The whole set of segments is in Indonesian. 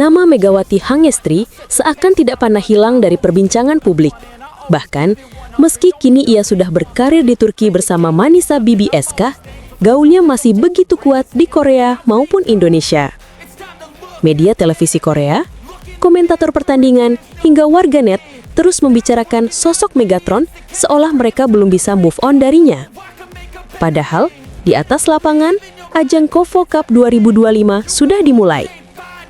nama Megawati Hangestri seakan tidak pernah hilang dari perbincangan publik. Bahkan, meski kini ia sudah berkarir di Turki bersama Manisa Bibi SK, gaulnya masih begitu kuat di Korea maupun Indonesia. Media televisi Korea, komentator pertandingan, hingga warganet terus membicarakan sosok Megatron seolah mereka belum bisa move on darinya. Padahal, di atas lapangan, ajang KOFO Cup 2025 sudah dimulai.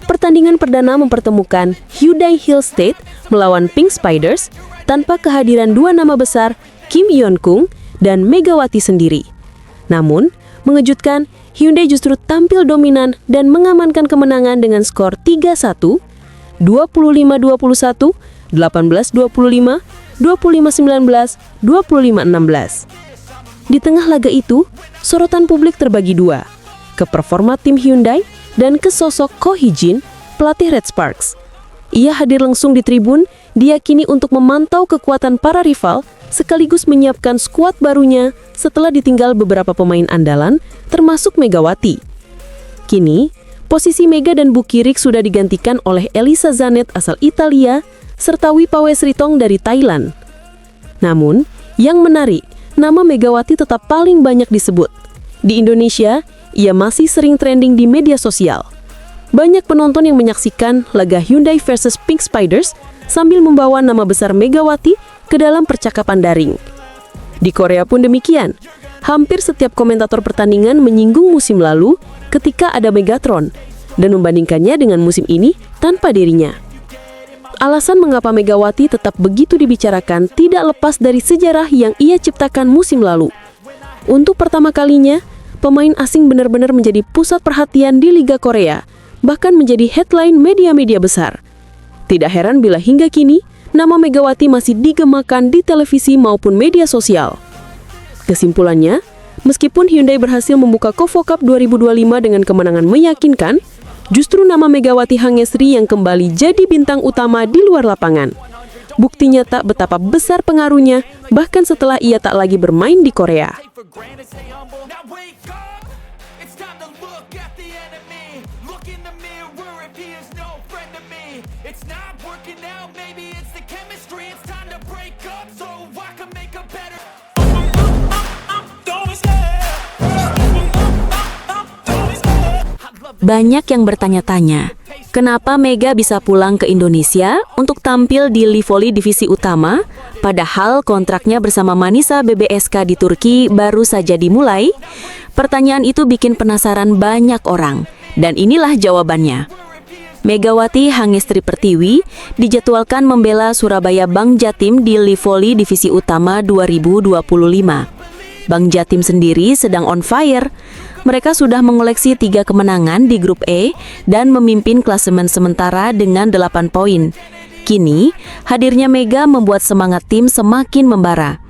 Pertandingan perdana mempertemukan Hyundai Hill State melawan Pink Spiders tanpa kehadiran dua nama besar Kim Yeon-kung dan Megawati sendiri. Namun, mengejutkan, Hyundai justru tampil dominan dan mengamankan kemenangan dengan skor 3-1, 25-21, 18-25, 25-19, 25-16. Di tengah laga itu, sorotan publik terbagi dua, ke performa tim Hyundai dan ke sosok Ko Hee-jin, pelatih Red Sparks. Ia hadir langsung di tribun, diyakini untuk memantau kekuatan para rival, sekaligus menyiapkan skuad barunya setelah ditinggal beberapa pemain andalan, termasuk Megawati. Kini, posisi Mega dan Bukirik sudah digantikan oleh Elisa Zanet asal Italia, serta Wipawe Sritong dari Thailand. Namun, yang menarik, nama Megawati tetap paling banyak disebut. Di Indonesia, ia masih sering trending di media sosial. Banyak penonton yang menyaksikan laga Hyundai versus Pink Spiders sambil membawa nama besar Megawati ke dalam percakapan daring. Di Korea pun demikian. Hampir setiap komentator pertandingan menyinggung musim lalu ketika ada Megatron dan membandingkannya dengan musim ini tanpa dirinya. Alasan mengapa Megawati tetap begitu dibicarakan tidak lepas dari sejarah yang ia ciptakan musim lalu. Untuk pertama kalinya, pemain asing benar-benar menjadi pusat perhatian di Liga Korea, bahkan menjadi headline media-media besar. Tidak heran bila hingga kini, nama Megawati masih digemakan di televisi maupun media sosial. Kesimpulannya, meskipun Hyundai berhasil membuka KOFO Cup 2025 dengan kemenangan meyakinkan, justru nama Megawati Hangestri yang kembali jadi bintang utama di luar lapangan. Bukti nyata betapa besar pengaruhnya, bahkan setelah ia tak lagi bermain di Korea. Banyak yang bertanya-tanya, kenapa Mega bisa pulang ke Indonesia untuk tampil di Livoli Divisi Utama, padahal kontraknya bersama Manisa BBSK di Turki baru saja dimulai? Pertanyaan itu bikin penasaran banyak orang, dan inilah jawabannya. Megawati Hangestri Pertiwi dijadwalkan membela Surabaya Bank Jatim di Livoli Divisi Utama 2025. Bank Jatim sendiri sedang on fire. Mereka sudah mengoleksi 3 kemenangan di grup E dan memimpin klasemen sementara dengan 8 poin. Kini, hadirnya Mega membuat semangat tim semakin membara.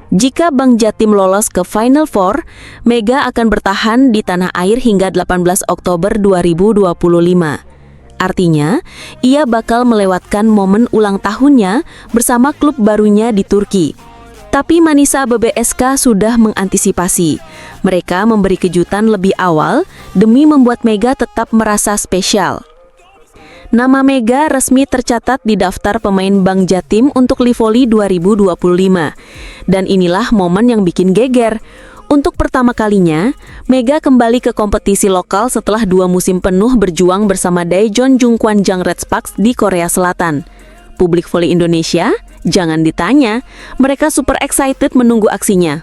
Jika Bank Jatim lolos ke Final Four, Mega akan bertahan di tanah air hingga 18 Oktober 2025. Artinya, ia bakal melewatkan momen ulang tahunnya bersama klub barunya di Turki. Tapi Manisa BBSK sudah mengantisipasi. Mereka memberi kejutan lebih awal demi membuat Mega tetap merasa spesial. Nama Mega resmi tercatat di daftar pemain Bank Jatim untuk Livoli 2025. Dan inilah momen yang bikin geger. Untuk pertama kalinya, Mega kembali ke kompetisi lokal setelah 2 musim penuh berjuang bersama Daejeon Jungkwanjang Red Sparks di Korea Selatan. Publik voli Indonesia, jangan ditanya, mereka super excited menunggu aksinya.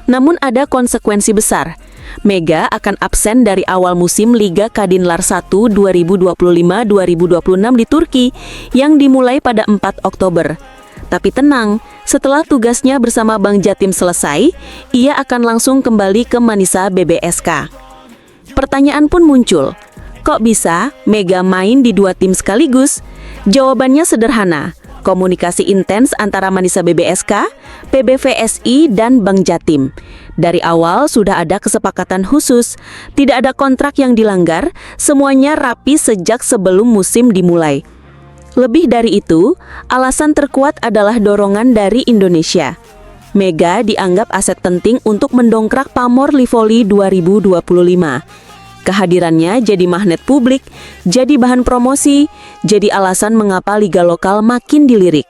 Namun ada konsekuensi besar. Mega akan absen dari awal musim Liga Kadinlar 1 2025-2026 di Turki yang dimulai pada 4 Oktober. Tapi tenang, setelah tugasnya bersama Bank Jatim selesai, ia akan langsung kembali ke Manisa BBSK. Pertanyaan pun muncul, kok bisa Mega main di 2 tim sekaligus? Jawabannya sederhana, komunikasi intens antara Manisa BBSK, PBVSI, dan Bank Jatim. Dari awal sudah ada kesepakatan khusus, tidak ada kontrak yang dilanggar, semuanya rapi sejak sebelum musim dimulai. Lebih dari itu, alasan terkuat adalah dorongan dari Indonesia. Mega dianggap aset penting untuk mendongkrak pamor Livoli 2025. Kehadirannya jadi magnet publik, jadi bahan promosi, jadi alasan mengapa liga lokal makin dilirik.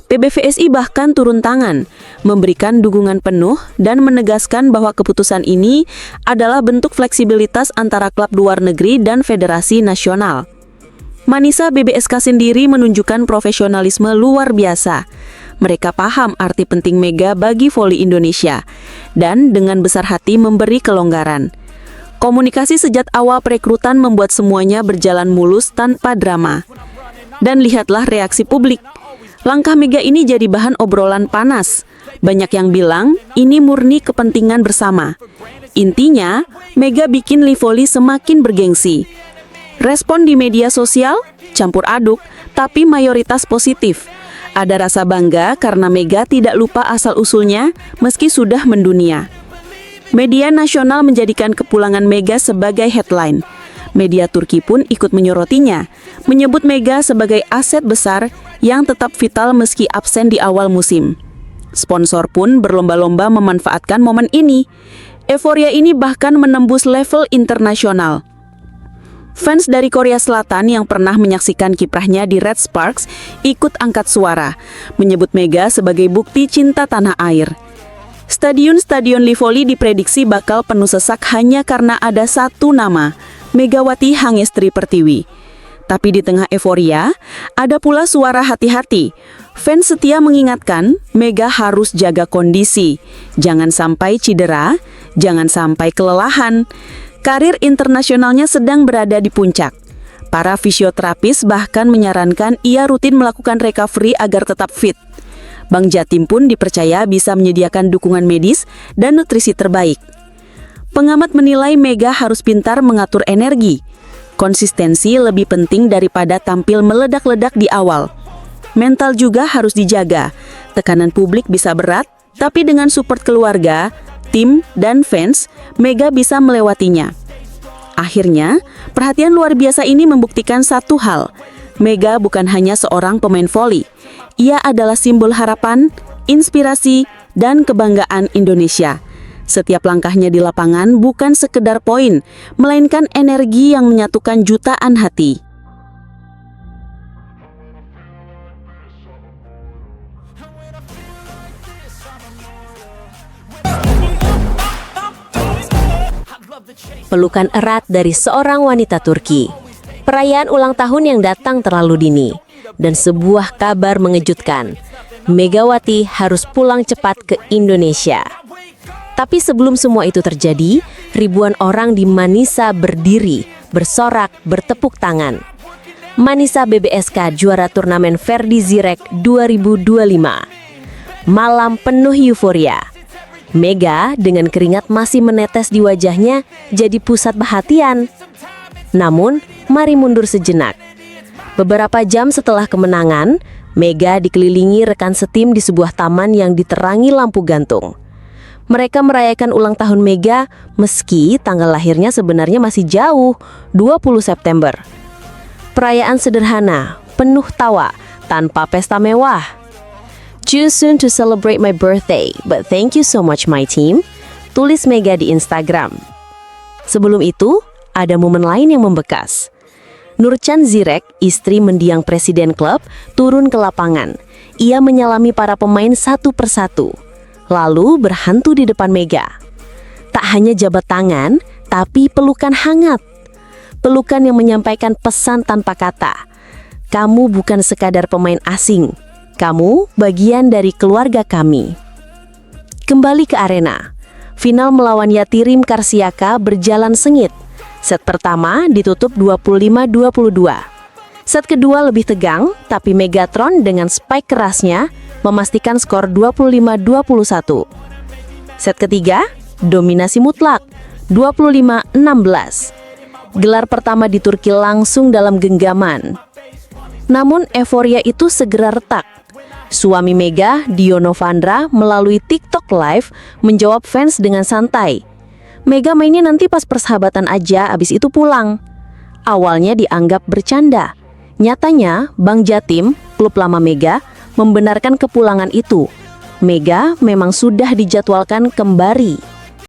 PBVSI bahkan turun tangan, memberikan dukungan penuh dan menegaskan bahwa keputusan ini adalah bentuk fleksibilitas antara klub luar negeri dan federasi nasional. Manisa BBSK sendiri menunjukkan profesionalisme luar biasa. Mereka paham arti penting Mega bagi voli Indonesia, dan dengan besar hati memberi kelonggaran. Komunikasi sejak awal perekrutan membuat semuanya berjalan mulus tanpa drama. Dan lihatlah reaksi publik. Langkah Mega ini jadi bahan obrolan panas. Banyak yang bilang ini murni kepentingan bersama. Intinya, Mega bikin Livoli semakin bergengsi. Respon di media sosial campur aduk, tapi mayoritas positif. Ada rasa bangga karena Mega tidak lupa asal-usulnya meski sudah mendunia. Media nasional menjadikan kepulangan Mega sebagai headline. Media Turki pun ikut menyorotinya, menyebut Mega sebagai aset besar yang tetap vital meski absen di awal musim. Sponsor pun berlomba-lomba memanfaatkan momen ini. Euforia ini bahkan menembus level internasional. Fans dari Korea Selatan yang pernah menyaksikan kiprahnya di Red Sparks ikut angkat suara, menyebut Mega sebagai bukti cinta tanah air. Stadion Livoli diprediksi bakal penuh sesak hanya karena ada satu nama, Megawati Hangestri Pertiwi. Tapi di tengah euforia, ada pula suara hati-hati. Fans setia mengingatkan, Mega harus jaga kondisi. Jangan sampai cedera, jangan sampai kelelahan. Karir internasionalnya sedang berada di puncak. Para fisioterapis bahkan menyarankan ia rutin melakukan recovery agar tetap fit. Bang Jatim pun dipercaya bisa menyediakan dukungan medis dan nutrisi terbaik. Pengamat menilai Mega harus pintar mengatur energi. Konsistensi lebih penting daripada tampil meledak-ledak di awal. Mental juga harus dijaga. Tekanan publik bisa berat, tapi dengan support keluarga, tim, dan fans, Mega bisa melewatinya. Akhirnya, perhatian luar biasa ini membuktikan satu hal. Mega bukan hanya seorang pemain voli. Ia adalah simbol harapan, inspirasi, dan kebanggaan Indonesia. Setiap langkahnya di lapangan bukan sekedar poin, melainkan energi yang menyatukan jutaan hati. Pelukan erat dari seorang wanita Turki. Perayaan ulang tahun yang datang terlalu dini. Dan sebuah kabar mengejutkan. Megawati harus pulang cepat ke Indonesia. Tapi sebelum semua itu terjadi, ribuan orang di Manisa berdiri, bersorak, bertepuk tangan. Manisa BBSK juara turnamen Ferdi Zirek 2025. Malam penuh euforia. Mega dengan keringat masih menetes di wajahnya jadi pusat perhatian. Namun, mari mundur sejenak. Beberapa jam setelah kemenangan, Mega dikelilingi rekan setim di sebuah taman yang diterangi lampu gantung. Mereka merayakan ulang tahun Mega meski tanggal lahirnya sebenarnya masih jauh, 20 September. Perayaan sederhana, penuh tawa, tanpa pesta mewah. Too soon to celebrate my birthday, but thank you so much my team, tulis Mega di Instagram. Sebelum itu, ada momen lain yang membekas. Nurcan Zirek, istri mendiang presiden klub, turun ke lapangan. Ia menyalami para pemain satu persatu, lalu berhantu di depan Mega. Tak hanya jabat tangan, tapi pelukan hangat. Pelukan yang menyampaikan pesan tanpa kata. Kamu bukan sekadar pemain asing. Kamu bagian dari keluarga kami. Kembali ke arena. Final melawan Yatirim Karsiaka berjalan sengit. Set pertama ditutup 25-22. Set kedua lebih tegang, tapi Megatron dengan spike kerasnya memastikan skor 25-21. Set ketiga, dominasi mutlak, 25-16. Gelar pertama di Turki langsung dalam genggaman. Namun euforia itu segera retak. Suami Mega, Diono Vandra, melalui TikTok Live menjawab fans dengan santai. Mega mainnya nanti pas persahabatan aja, abis itu pulang. Awalnya dianggap bercanda. Nyatanya, Bang Jatim, klub lama Mega, membenarkan kepulangan itu. Mega memang sudah dijadwalkan kembali.